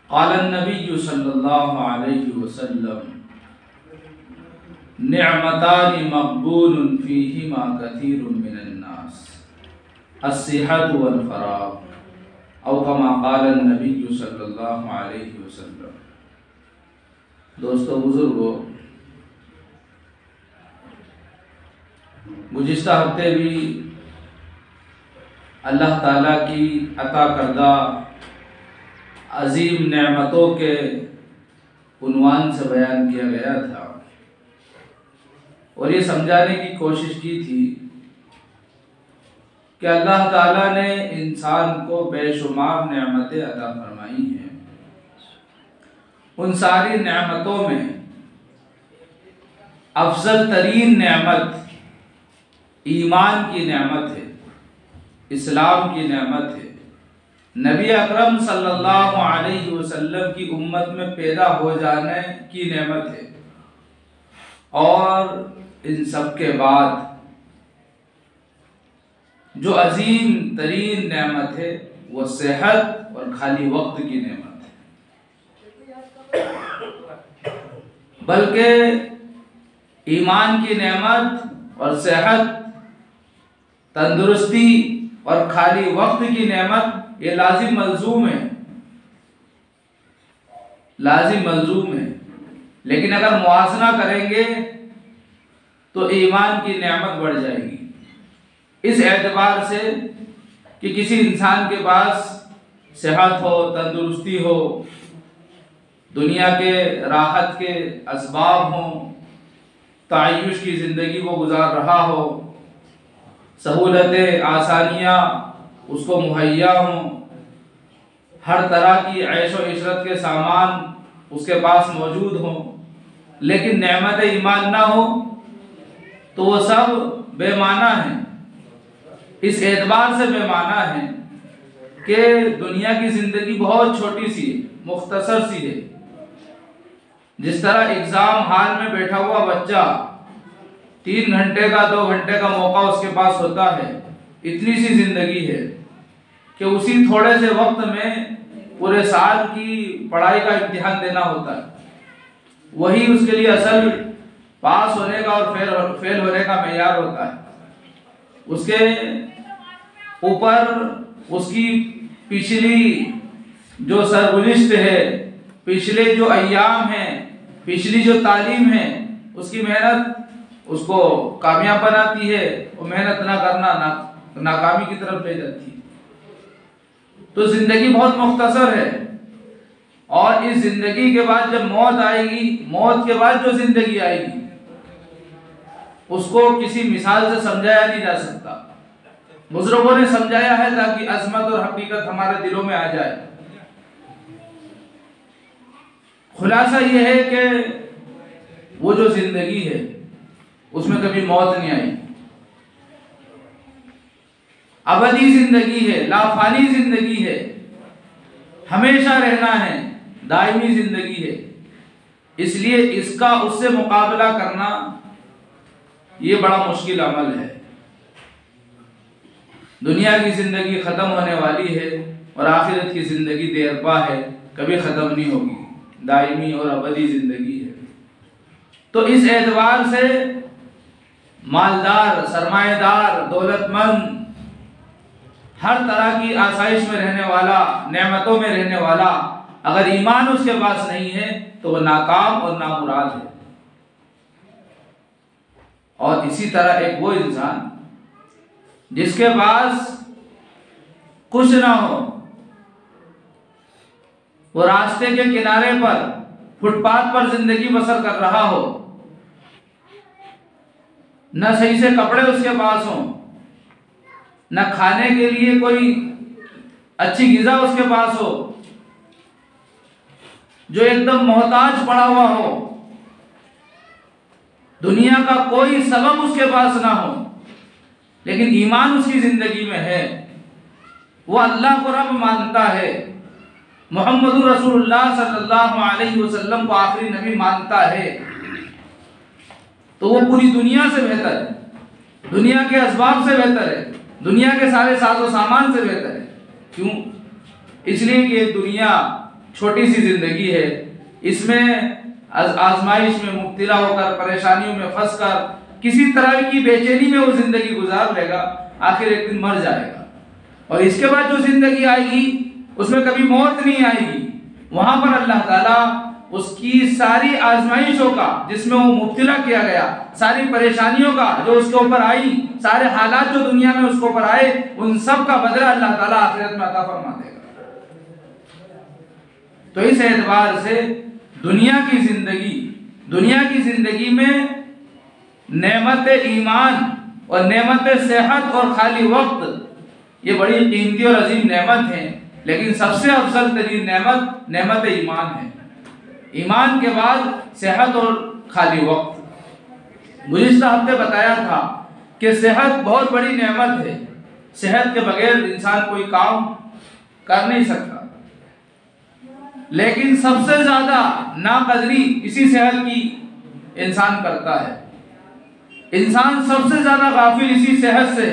क़ालन नबी सल्लल्लाहु अलैहि वसल्लम निअमतानि मक़बूलुन फ़ीहिमा कसीरुम मिनन नास अस्सिहतु वल फ़राग़ औ कमा क़ालन नबी सल्लल्लाहु अलैहि वसल्लम। दोस्तों बुजुर्गों, गुज़िश्ता हफ्ते भी अल्लाह ताला की अता करदा अजीम नेमतों के उन्वान से बयान किया गया था और ये समझाने की कोशिश की थी कि अल्लाह ताला ने इंसान को बेशुमार नेमतें अता फरमाई हैं। उन सारी नेमतों में अफजल तरीन नेमत ईमान की नेमत है, इस्लाम की नेमत है, नबी अकरम सल्लल्लाहु अलैहि वसल्लम की उम्मत में पैदा हो जाने की नेमत है। और इन सब के बाद जो अजीम तरीन नेमत है वो सेहत और खाली वक्त की नेमत है। बल्कि ईमान की नेमत और सेहत, तंदुरुस्ती और खाली वक्त की नेमत ये लाजिम मलजूम है, लाजिम मलजूम है। लेकिन अगर मुआसना करेंगे तो ईमान की नेमत बढ़ जाएगी, इस एतबार से कि किसी इंसान के पास सेहत हो, तंदुरुस्ती हो, दुनिया के राहत के असबाब हों, तायुश की ज़िंदगी वो गुजार रहा हो, सहूलतें आसानियाँ उसको मुहैया हों, हर तरह की ऐशो इशरत के सामान उसके पास मौजूद हों, लेकिन नेमत ईमान ना हो तो वो सब बेमाना है। इस एतबार से बेमाना है कि दुनिया की ज़िंदगी बहुत छोटी सी है, मुख्तसर सी है। जिस तरह एग्ज़ाम हाल में बैठा हुआ बच्चा 3 घंटे का 2 घंटे का मौका उसके पास होता है, इतनी सी ज़िंदगी है कि उसी थोड़े से वक्त में पूरे साल की पढ़ाई का इम्तिहान देना होता है। वही उसके लिए असल पास होने का और फेल होने का मेयार होता है। उसके ऊपर उसकी पिछली जो सरगुज़िश्त है, पिछले जो अय्याम हैं, पिछली जो तालीम है, उसकी मेहनत उसको कामयाब बनाती है। वो मेहनत ना करना नाकामी की तरफ ले जाती है। तो जिंदगी बहुत मुख्तसर है और इस जिंदगी के बाद जब मौत आएगी, मौत के बाद जो जिंदगी आएगी उसको किसी मिसाल से समझाया नहीं जा सकता। बुजुर्गों ने समझाया है ताकि अजमत और हकीकत हमारे दिलों में आ जाए। खुलासा यह है कि वो जो जिंदगी है उसमें कभी मौत नहीं आई, अबदी जिंदगी है, लाफानी जिंदगी है, हमेशा रहना है, दायमी जिंदगी है। इसलिए इसका उससे मुकाबला करना ये बड़ा मुश्किल अमल है। दुनिया की जिंदगी खत्म होने वाली है और आखिरत की जिंदगी देरपा है, कभी खत्म नहीं होगी, दायमी और अबदी जिंदगी है। तो इस एतबार से मालदार, सरमाएदार, दौलतमंद, हर तरह की आसाइश में रहने वाला, नेमतों में रहने वाला, अगर ईमान उसके पास नहीं है तो वह नाकाम और नामुराद है। और इसी तरह एक वो इंसान जिसके पास कुछ ना हो, वो रास्ते के किनारे पर, फुटपाथ पर जिंदगी बसर कर रहा हो, न सही से कपड़े उसके पास हो, न खाने के लिए कोई अच्छी ग़िज़ा उसके पास हो, जो एकदम मोहताज पड़ा हुआ हो, दुनिया का कोई सबब उसके पास ना हो, लेकिन ईमान उसकी जिंदगी में है, वो अल्लाह को रब मानता है, मोहम्मद रसूलुल्लाह सल्लल्लाहु अलैहि वसल्लम को आखिरी नबी मानता है, तो वो पूरी दुनिया से बेहतर है, दुनिया के असबाब से बेहतर है, दुनिया के सारे साजो सामान से बेहतर है। क्यों? इसलिए कि दुनिया छोटी सी जिंदगी है, इसमें आजमाइश में मुब्तला होकर, परेशानियों में फंसकर, किसी तरह की बेचैनी में वो जिंदगी गुजार लेगा, आखिर एक दिन मर जाएगा। और इसके बाद जो जिंदगी आएगी उसमें कभी मौत नहीं आएगी। वहां पर अल्लाह ताला उसकी सारी आजमाइशों का, जिसमें वो मुब्तला किया गया, सारी परेशानियों का जो उसके ऊपर आई, सारे हालात जो दुनिया में उसके ऊपर आए, उन सब का बदला अल्लाह ताला आखिरत में अता फरमा देगा। तो इस एतबार से दुनिया की जिंदगी में नेमत ईमान और नेमत सेहत और खाली वक्त, ये बड़ी कीमती और अजीम नेमत है। लेकिन सबसे अफजल तरीन नेमत ईमान है। ईमान के बाद सेहत और खाली वक्त। गुज़िश्ता हफ्ते बताया था कि सेहत बहुत बड़ी नेमत है। सेहत के बगैर इंसान कोई काम कर नहीं सकता, लेकिन सबसे ज्यादा नाकदरी इसी सेहत की इंसान करता है। इंसान सबसे ज्यादा गाफिल इसी सेहत से,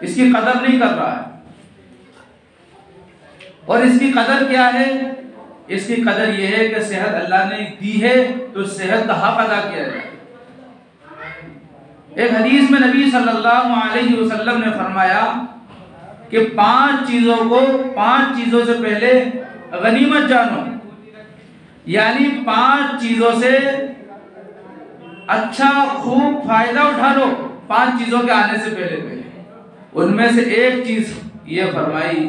इसकी कदर नहीं कर रहा है। और इसकी कदर क्या है? इसकी कदर यह है कि सेहत अल्लाह ने दी है तो सेहत का हक अदा किया जाए। एक हदीस में नबी सल्लल्लाहु अलैहि वसल्लम ने फरमाया कि 5 चीजों से पहले गनीमत जानो, यानी 5 चीजों से अच्छा खूब फायदा उठा लो 5 चीजों के आने से पहले। उनमें से एक चीज ये फरमाई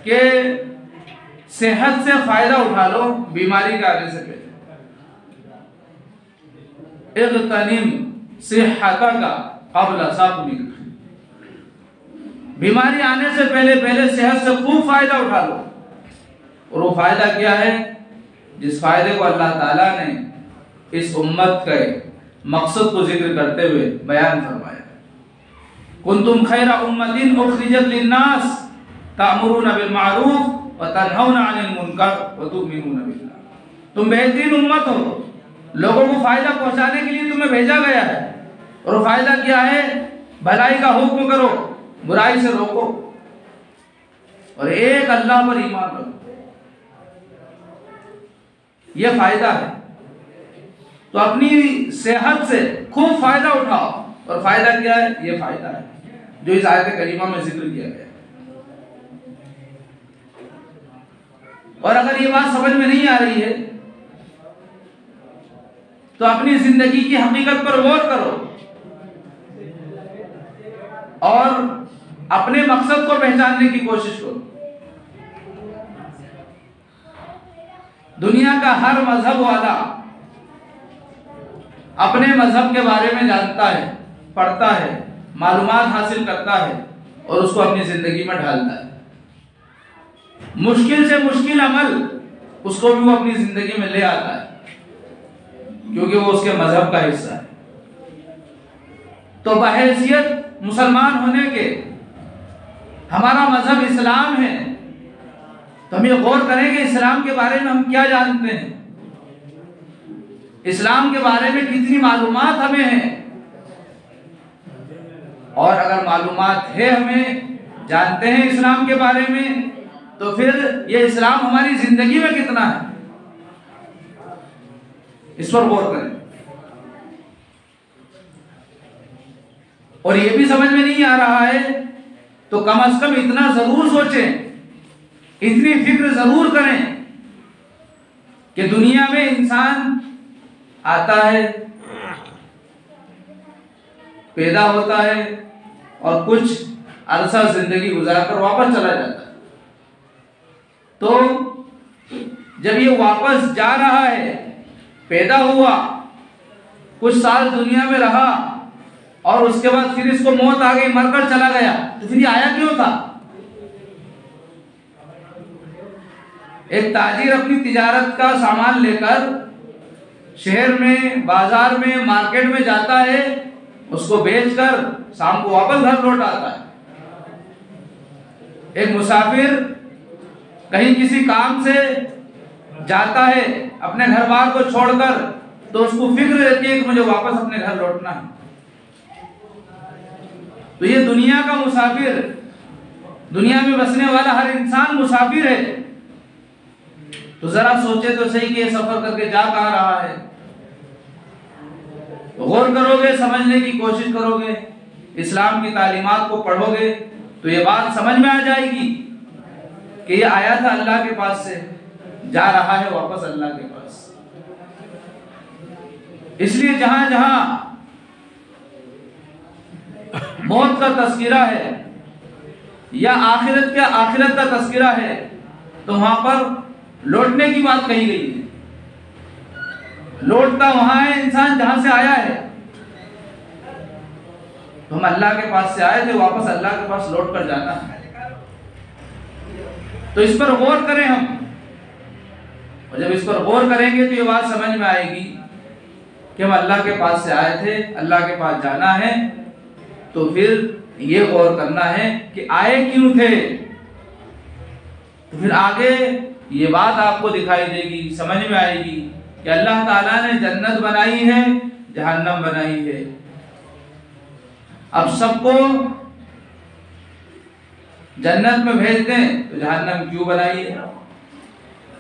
कि सेहत से फायदा उठा लो बीमारी के आने से पहले। इग़्तनिम सिहतका क़ब्ल सक़मिक, बीमारी आने से पहले सेहत से खूब फायदा उठा लो। और वो फायदा क्या है? जिस फायदे को अल्लाह ताला ने इस उम्मत के मकसद को जिक्र करते हुए बयान फरमाया, कुंतुम खैरा उम्मतिन उखरिजत लिन्नास तामुरूना बिल मारूफ व तनहौना अनिल मुनकर व तु'मिनूना बिल्लाह। तुम बेहतरीन उम्मत हो, लोगों को फायदा पहुंचाने के लिए तुम्हें भेजा गया है। और फायदा क्या है? भलाई का हुक्म करो, बुराई से रोको, और एक अल्लाह पर ईमान रखो। यह फायदा है। तो अपनी सेहत से खूब फायदा उठाओ। और फायदा क्या है? यह फायदा है जो इस आयत करीमा में जिक्र किया गया। और अगर ये बात समझ में नहीं आ रही है तो अपनी जिंदगी की हकीकत पर गौर करो और अपने मकसद को पहचानने की कोशिश करो। दुनिया का हर मजहब वाला अपने मजहब के बारे में जानता है, पढ़ता है, मालूमात हासिल करता है और उसको अपनी जिंदगी में ढालता है। मुश्किल से मुश्किल अमल उसको भी वो अपनी जिंदगी में ले आता है, क्योंकि वो उसके मजहब का हिस्सा है। तो बहैसियत मुसलमान होने के हमारा मजहब इस्लाम है, तो हम ये गौर करेंगे इस्लाम के बारे में हम क्या जानते हैं, इस्लाम के बारे में कितनी मालूमात हमें है। और अगर मालूमात है, हमें जानते हैं इस्लाम के बारे में, तो फिर ये इस्लाम हमारी जिंदगी में कितना है, इस पर गौर करें। और ये भी समझ में नहीं आ रहा है तो कम से कम इतना जरूर सोचें, इतनी फिक्र जरूर करें कि दुनिया में इंसान आता है, पैदा होता है और कुछ अरसा जिंदगी गुजारकर वापस चला जाता है। तो जब ये वापस जा रहा है, पैदा हुआ, कुछ साल दुनिया में रहा और उसके बाद फिर इसको मौत आ गई, मरकर चला गया, तो फिर ये आया क्यों था? एक ताजिर अपनी तिजारत का सामान लेकर शहर में, बाजार में, मार्केट में जाता है, उसको बेचकर शाम को वापस घर लौट आता है। एक मुसाफिर कहीं किसी काम से जाता है अपने घर बार को छोड़कर, तो उसको फिक्र रहती है कि मुझे वापस अपने घर लौटना है। तो ये दुनिया का मुसाफिर दुनिया में बसने वाला हर इंसान मुसाफिर है। तो जरा सोचे तो सही कि ये सफर करके जा कहाँ रहा है। गौर करोगे, समझने की कोशिश करोगे, इस्लाम की तालीमात को पढ़ोगे तो ये बात समझ में आ जाएगी कि ये आया था अल्लाह के पास से, जा रहा है वापस अल्लाह के पास। इसलिए जहां जहां मौत का तस्करा है या आखिरत का तस्करा है तो वहां पर लौटने की बात कही गई है। लौटता वहां है इंसान जहां से आया है। तो हम अल्लाह के पास से आए थे, वापस अल्लाह के पास लौट कर जाना है। तो इस पर गौर करें हम, और जब इस पर गौर करेंगे तो ये बात समझ में आएगी कि हम अल्लाह के पास से आए थे, अल्लाह के पास जाना है। तो फिर ये गौर करना है कि आए क्यों थे। तो फिर आगे ये बात आपको दिखाई देगी, समझ में आएगी कि अल्लाह ताला ने जन्नत बनाई है, जहन्नम बनाई है। अब सबको जन्नत में भेज दें तो जहन्नम क्यों बनाई है,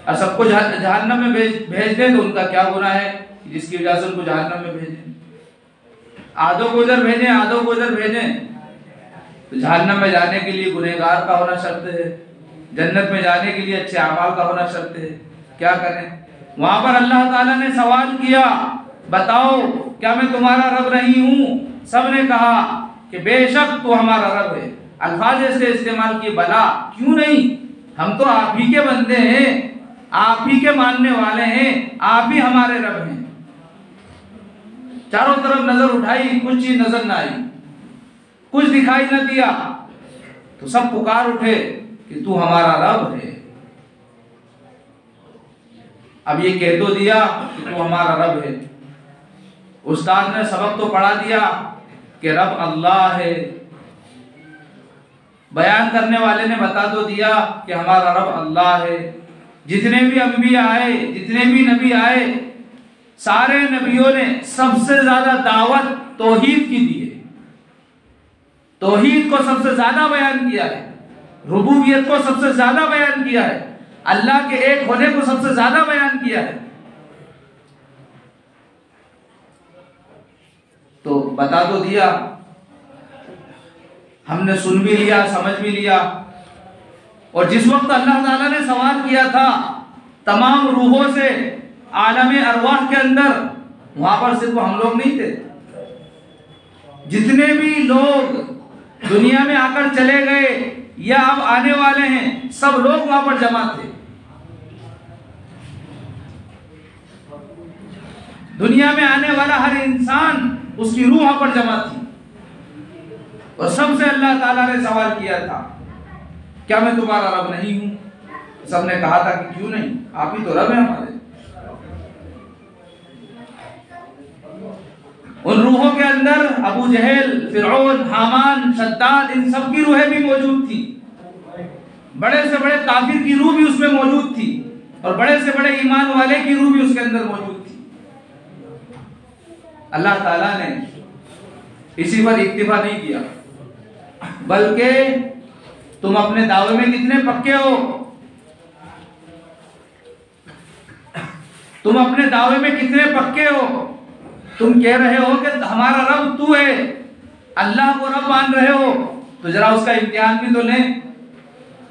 और सबको जहन्नम में भेज दें तो उनका क्या गुनाह है जिसकी वजह से उनको जहन्नम में भेजें। आधों को उधर भेजें, आधों को उधर भेजें, तो जहन्नम में जाने के लिए गुनहगार का होना शर्त है, जन्नत में जाने के लिए अच्छे अमाल का होना शर्त है। क्या करें? वहां पर अल्लाह ताला ने सवाल किया, बताओ क्या मैं तुम्हारा रब नहीं हूं? सबने कहा कि बेशक तू हमारा रब है। अल्फाज ऐसे इस्तेमाल किए, भला क्यों नहीं, हम तो आप ही के बंदे हैं, आप ही के मानने वाले हैं, आप ही हमारे रब हैं। चारों तरफ नजर उठाई, कुछ चीज नजर ना आई, कुछ दिखाई न दिया, तो सब पुकार उठे कि तू हमारा रब है। अब ये कह तो दिया कि तू हमारा रब है, उस्ताद ने सबक तो पढ़ा दिया कि रब अल्लाह है, बयान करने वाले ने बता तो दिया कि हमारा रब अल्लाह है। जितने भी अंबिया आए, जितने भी नबी आए, सारे नबियों ने सबसे ज्यादा दावत तौहीद की दी है, तौहीद को सबसे ज्यादा बयान किया है, रुबूबियत को सबसे ज्यादा बयान किया है, अल्लाह के एक होने को सबसे ज्यादा बयान किया है। तो बता तो दिया, हमने सुन भी लिया, समझ भी लिया। और जिस वक्त अल्लाह ताला ने सवाल किया था तमाम रूहों से आलम अरवाह के अंदर, वहां पर सिर्फ हम लोग नहीं थे, जितने भी लोग दुनिया में आकर चले गए या अब आने वाले हैं, सब लोग वहां पर जमा थे। दुनिया में आने वाला हर इंसान, उसकी रूह वहां पर जमा थी। और सबसे अल्लाह ताला ने सवाल किया था, क्या मैं तुम्हारा रब नहीं हूं? सबने कहा था कि क्यों नहीं, आप ही तो रब हैं हमारे। उन रूहों के अंदर अबू जहल, फिरौन, हामान, शद्दाद, इन सब की रूहें भी मौजूद थी। बड़े से बड़े काफिर की रूह भी उसमें मौजूद थी, और बड़े से बड़े ईमान वाले की रूह भी उसके अंदर मौजूद थी। अल्लाह ताला ने इसी पर इक्तिफा नहीं किया, बल्कि तुम अपने दावे में कितने पक्के हो, तुम अपने दावे में कितने पक्के हो। तुम कह रहे हो कि हमारा रब तू है, अल्लाह को रब मान रहे हो, तो जरा उसका इम्तिहान भी तो लें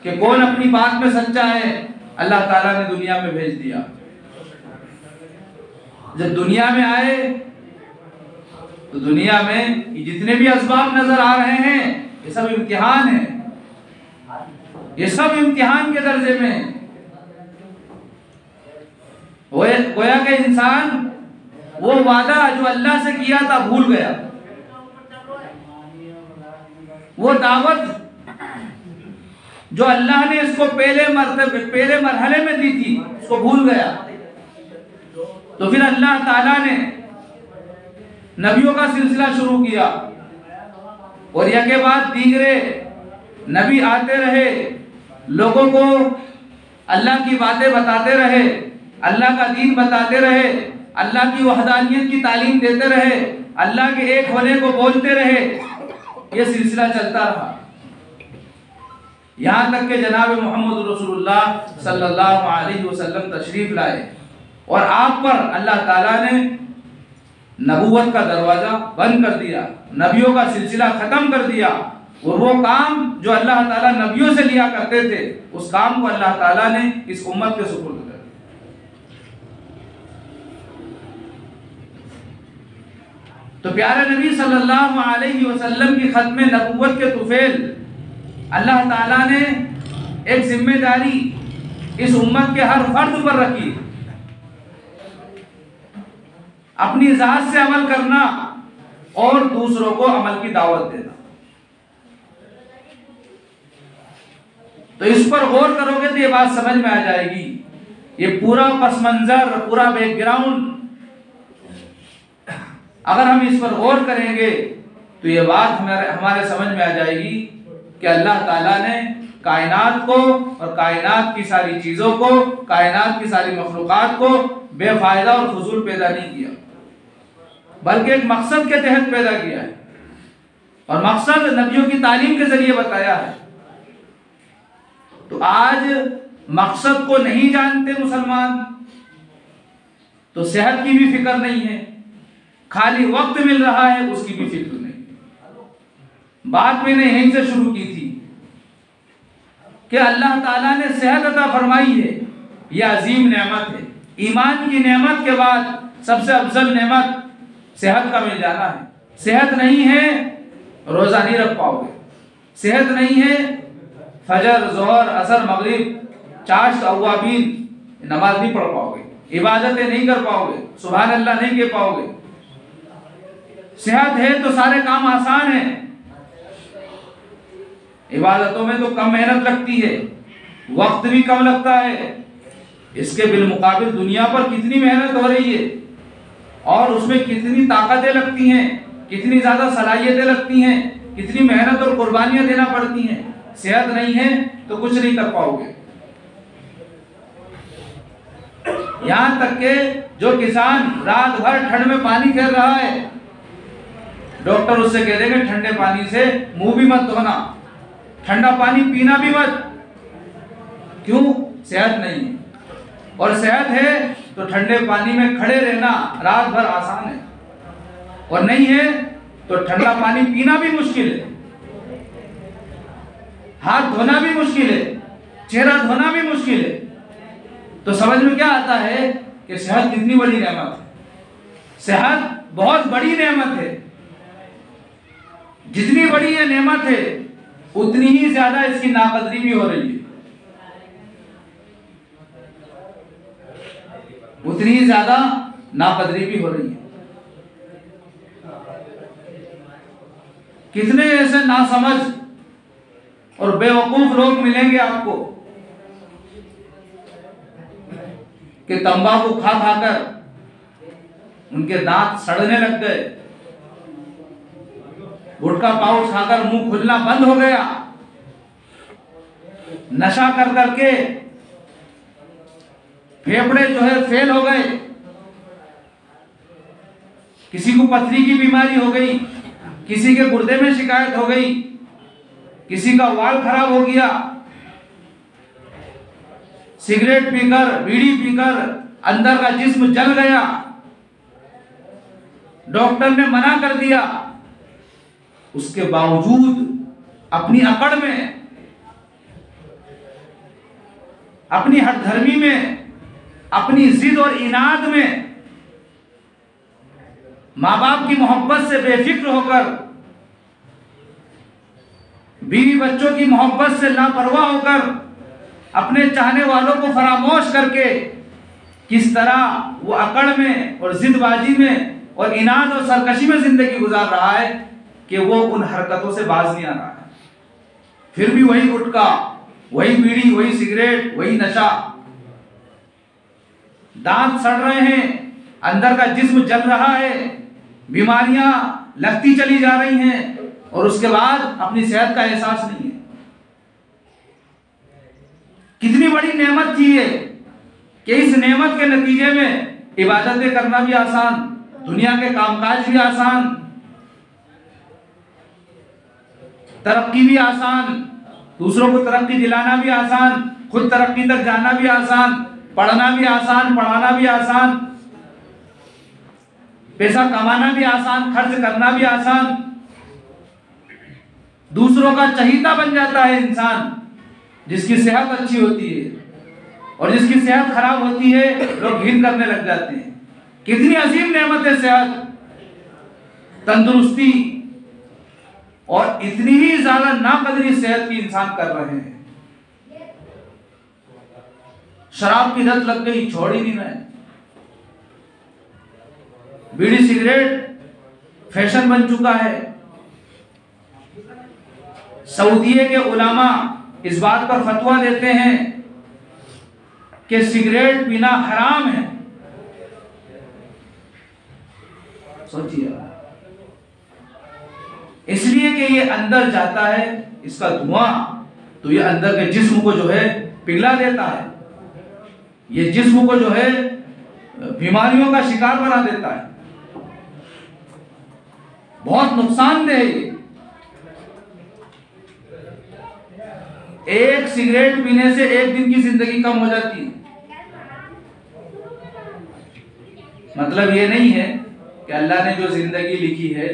कि कौन अपनी बात में सच्चा है। अल्लाह ताला ने दुनिया में भेज दिया। जब दुनिया में आए तो दुनिया में जितने भी असबाब नजर आ रहे हैं, ये सब इम्तिहान है, ये सब इम्तिहान के दर्जे में है। गोया के इंसान वो वादा जो अल्लाह से किया था भूल गया, वो दावत जो अल्लाह ने इसको पहले मरहले में दी थी, उसको भूल गया। तो फिर अल्लाह ताला ने नबियों का सिलसिला शुरू किया, और यह बाद दीगरे नबी आते रहे, लोगों को अल्लाह की बातें बताते रहे, अल्लाह का दीन बताते रहे, अल्लाह की वहदानियत की तालीम देते रहे, अल्लाह के एक होने को बोलते रहे। यह सिलसिला चलता रहा। यहाँ तक कि जनाब मोहम्मद रसूलुल्लाह सल्लल्लाहु अलैहि वसल्लम तशरीफ लाए और आप पर अल्लाह ताला ने नबूवत का दरवाज़ा बंद कर दिया, नबियों का सिलसिला ख़त्म कर दिया, और वो काम जो अल्लाह ताला नबियों से लिया करते थे उस काम को अल्लाह ताला ने इस उम्मत के सुपुर्द कर दिया। तो प्यारे नबी सल्लल्लाहु अलैहि वसल्लम की खत्म नबूवत के तुफैल अल्लाह ताला ने एक जिम्मेदारी इस उम्मत के हर फर्द पर रखी, अपनी ज़ात से अमल करना और दूसरों को अमल की दावत देना। तो इस पर गौर करोगे तो ये बात समझ में आ जाएगी। ये पूरा पस मंजर, पूरा बैकग्राउंड अगर हम इस पर गौर करेंगे तो ये बात हमारे समझ में आ जाएगी कि अल्लाह ताला ने कायनात को और कायनात की सारी चीज़ों को, कायनात की सारी मखलूक़ात को बेफायदा और फजूल पैदा नहीं किया, बल्कि एक मकसद के तहत पैदा किया है, और मकसद नबियों की तालीम के जरिए बताया है। तो आज मकसद को नहीं जानते मुसलमान, तो सेहत की भी फिक्र नहीं है, खाली वक्त मिल रहा है उसकी भी फिक्र नहीं। बात मैंने यहीं से शुरू की थी कि अल्लाह ताला ने सेहत अता फरमाई है, यह अजीम नेमत है। ईमान की नेमत के बाद सबसे अफजल नेमत सेहत का मिल जाना है। सेहत नहीं है रोज़ा नहीं रख पाओगे, सेहत नहीं है फजर, जोहर, असर, मगरिब, चाश्त, अव्वाबीन नमाज नहीं पढ़ पाओगे, इबादतें नहीं कर पाओगे, सुभान अल्लाह नहीं कह पाओगे। सेहत है तो सारे काम आसान है, इबादतों में तो कम मेहनत लगती है, वक्त भी कम लगता है। इसके बिलमुकाबिल दुनिया पर कितनी मेहनत हो रही है और उसमें कितनी ताकतें लगती हैं, कितनी ज़्यादा सलाहियतें लगती हैं, कितनी मेहनत और कुर्बानियां देना पड़ती हैं। सेहत नहीं है तो कुछ नहीं कर पाओगे। यहां तक के जो किसान रात भर ठंड में पानी खेल रहा है, डॉक्टर उससे कह देंगे ठंडे पानी से मुंह भी मत धोना, ठंडा पानी पीना भी मत। क्यों? सेहत नहीं है। और सेहत है तो ठंडे पानी में खड़े रहना रात भर आसान है, और नहीं है तो ठंडा पानी पीना भी मुश्किल है, हाथ धोना भी मुश्किल है, चेहरा धोना भी मुश्किल है। तो समझ में क्या आता है कि सेहत कितनी बड़ी नेमत है। सेहत बहुत बड़ी नेमत है। जितनी बड़ी ये नेमत है उतनी ही ज्यादा इसकी नाकदरी भी हो रही है, उतनी ही ज्यादा नाकदरी भी हो रही है। कितने ऐसे नासमझ और बेवकूफ लोग मिलेंगे आपको कि तंबाकू खा खाकर उनके दांत सड़ने लग गए, गुटखा पाउच खाकर मुंह खुलना बंद हो गया, नशा कर करके फेफड़े जो है फेल हो गए, किसी को पथरी की बीमारी हो गई, किसी के गुर्दे में शिकायत हो गई, किसी का वाल खराब हो गया, सिगरेट पीकर, बीड़ी पीकर अंदर का जिस्म जल गया, डॉक्टर ने मना कर दिया, उसके बावजूद अपनी अकड़ में, अपनी हठधर्मी में, अपनी जिद और इनाद में, माँ बाप की मोहब्बत से बेफिक्र होकर, बीवी बच्चों की मोहब्बत से लापरवाह होकर, अपने चाहने वालों को फरामोश करके किस तरह वो अकड़ में और जिदबाजी में और इनाद और सरकशी में जिंदगी गुजार रहा है कि वो उन हरकतों से बाज नहीं आ रहा है। फिर भी वही गुटखा, वही बीड़ी, वही सिगरेट, वही नशा, दांत सड़ रहे हैं, अंदर का जिस्म जल रहा है, बीमारियां लगती चली जा रही हैं, और उसके बाद अपनी सेहत का एहसास नहीं है। कितनी बड़ी नेमत थी ये कि इस नेमत के नतीजे में इबादतें करना भी आसान, दुनिया के कामकाज भी आसान, तरक्की भी आसान, दूसरों को तरक्की दिलाना भी आसान, खुद तरक्की तक जाना भी आसान, पढ़ना भी आसान, पढ़ाना भी आसान, पैसा कमाना भी आसान, खर्च करना भी आसान। दूसरों का चहीता बन जाता है इंसान जिसकी सेहत अच्छी होती है, और जिसकी सेहत खराब होती है लोग घिन करने लग जाते हैं। कितनी अजीम नेमत है सेहत, तंदुरुस्ती, और इतनी ही ज्यादा नाकदरी सेहत की इंसान कर रहे हैं। शराब की लत लग गई, छोड़ ही नहीं रहे। बीड़ी सिगरेट फैशन बन चुका है। सऊदीये के उलामा इस बात पर फतवा देते हैं कि सिगरेट पीना हराम है। सोचिए, इसलिए कि ये अंदर जाता है, इसका धुआं तो ये अंदर के जिस्म को जो है पिघला देता है, ये जिस्म को जो है बीमारियों का शिकार बना देता है, बहुत नुकसानदेह है। एक सिगरेट पीने से एक दिन की जिंदगी कम हो जाती है। मतलब ये नहीं है कि अल्लाह ने जो जिंदगी लिखी है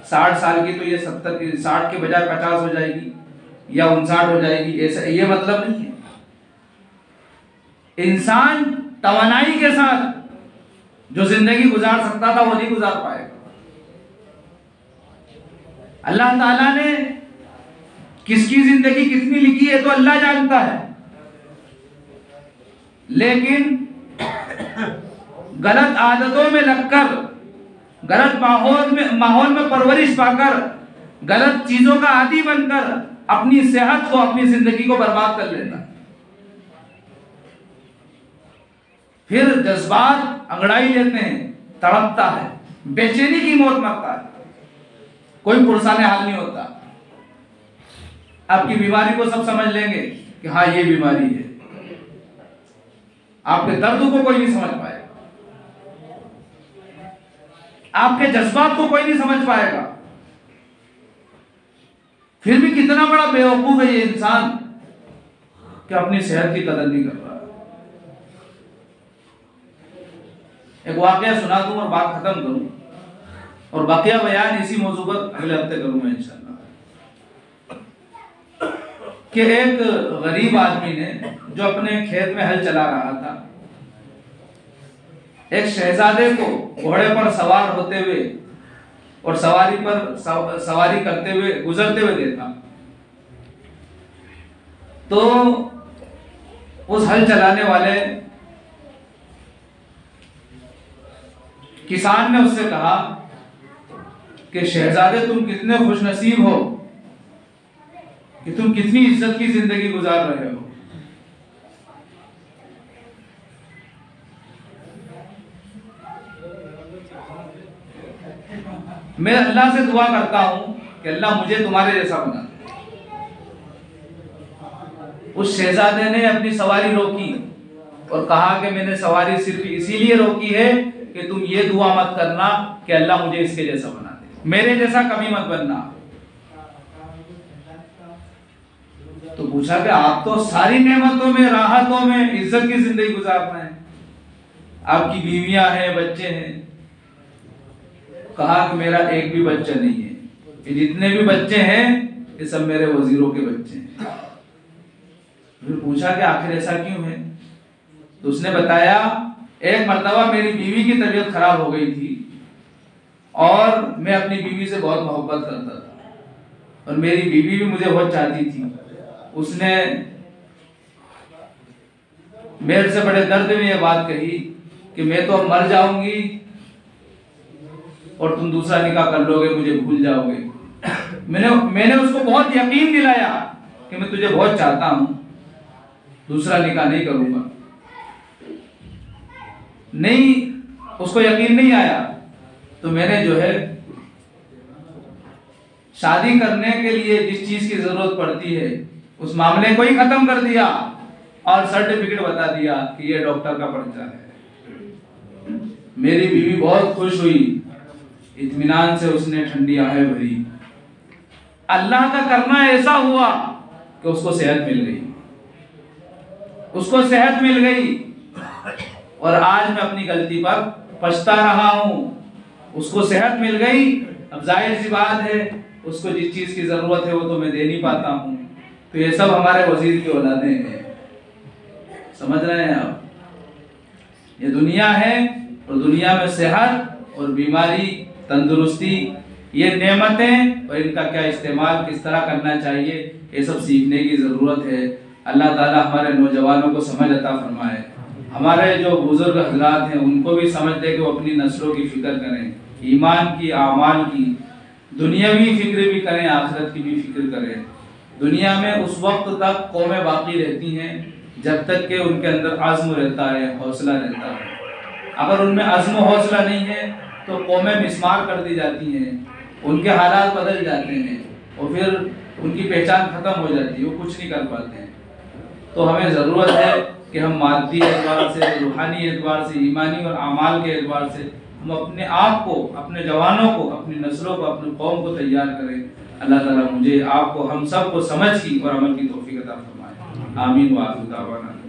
60 साल की, तो ये 60 के बजाय 50 हो जाएगी या 59 हो जाएगी, ऐसा ये मतलब नहीं है। इंसान तवानाई के साथ जो जिंदगी गुजार सकता था वो नहीं गुजार पाएगा। अल्लाह ताला ने किसकी जिंदगी कितनी लिखी है तो अल्लाह जानता है, लेकिन गलत आदतों में लगकर, गलत माहौल में परवरिश पाकर, गलत चीजों का आदी बनकर अपनी सेहत को, अपनी जिंदगी को बर्बाद कर लेता है। फिर जज्बात अंगड़ाई लेते हैं, तड़पता है, बेचैनी की मौत मरता है, कोई पुरसाने हाल नहीं होता। आपकी बीमारी को सब समझ लेंगे कि हाँ ये बीमारी है, आपके दर्द को कोई नहीं समझ पाएगा, आपके जज्बात को कोई नहीं समझ पाएगा। फिर भी कितना बड़ा बेवकूफ है ये इंसान कि अपनी सेहत की कदर नहीं कर रहा। एक वाकया सुना दूं और बात खत्म करूं, और बाकिया बयान इसी मौजू पर अगले हफ्ते करूंगा इंशाल्लाह। कि एक गरीब आदमी ने जो अपने खेत में हल चला रहा था, एक शहजादे को घोड़े पर सवार होते हुए और सवारी करते हुए गुजरते हुए देखा। तो उस हल चलाने वाले किसान ने उससे कहा कि शहजादे तुम कितने खुशनसीब हो कि तुम कितनी इज्जत की जिंदगी गुजार रहे हो। मैं अल्लाह से दुआ करता हूं कि अल्लाह मुझे तुम्हारे जैसा बना दे। उस शहजादे ने अपनी सवारी रोकी और कहा कि मैंने सवारी सिर्फ इसीलिए रोकी है कि तुम ये दुआ मत करना कि अल्लाह मुझे इसके जैसा बना दे, मेरे जैसा कभी मत बनना। तो पूछा कि आप तो सारी नेमतों में, राहतों में, इज्जत की जिंदगी गुजार रहे हैं, आपकी बीवियां हैं, बच्चे हैं। कहा कि मेरा एक भी बच्चा नहीं है, ये जितने भी बच्चे हैं ये सब मेरे वजीरों के बच्चे हैं। फिर पूछा कि आखिर ऐसा क्यों है? तो उसने बताया एक मर्तबा मेरी बीवी की तबीयत खराब हो गई थी और मैं अपनी बीवी से बहुत मोहब्बत करता था और मेरी बीवी भी मुझे बहुत चाहती थी। उसने मेरे से बड़े दर्द में ये बात कही कि मैं तो अब मर जाऊंगी और तुम दूसरा निकाह कर लोगे, मुझे भूल जाओगे। मैंने उसको बहुत यकीन दिलाया कि मैं तुझे बहुत चाहता हूं, दूसरा निकाह नहीं करूंगा। नहीं, उसको यकीन नहीं आया। तो मैंने जो है शादी करने के लिए जिस चीज की जरूरत पड़ती है उस मामले को ही खत्म कर दिया और सर्टिफिकेट बता दिया कि ये डॉक्टर का पर्चा है। मेरी बीवी बहुत खुश हुई, इत्मीनान से उसने ठंडी आहें भरी। अल्लाह का करना ऐसा हुआ कि उसको सेहत मिल गई, उसको सेहत मिल गई और आज मैं अपनी गलती पर पछता रहा हूँ। उसको सेहत मिल गई, अब जाहिर सी बात है उसको जिस चीज की जरूरत है वो तो मैं दे नहीं पाता हूँ। तो ये सब हमारे वजीर की औलादे हैं, समझ रहे हैं आप। ये दुनिया है और दुनिया में सेहत और बीमारी, तंदुरुस्ती, ये नेमतें और इनका क्या इस्तेमाल किस तरह करना चाहिए, ये सब सीखने की ज़रूरत है। अल्लाह ताला हमारे नौजवानों को समझ अता फरमाए, हमारे जो बुजुर्ग हजरात हैं उनको भी समझ दे कि वो अपनी नस्लों की फिक्र करें, ईमान की, आमाल की, दुनियावी फिक्र भी करें, आखिरत की भी फिक्र करें। दुनिया में उस वक्त तक कौमें बाकी रहती हैं जब तक कि उनके अंदर अज़्म रहता है, हौसला रहता है। अगर उनमें अज़्म हौसला नहीं है तो कौमें मिस्मार कर दी जाती हैं, उनके हालात बदल जाते हैं और फिर उनकी पहचान ख़त्म हो जाती है, वो कुछ नहीं कर पाते हैं। तो हमें ज़रूरत है कि हम मादी एतबार से, रूहानी एतबार से, ईमानी और आमाल के एतबार से हम अपने आप को, अपने जवानों को, अपनी नस्लों को, अपनी कौम को तैयार करें। अल्लाह ताला मुझे, आपको, हम सब को समझ की और अमल की तौफीक अता फरमाए। आमीन व आखिर दावाना।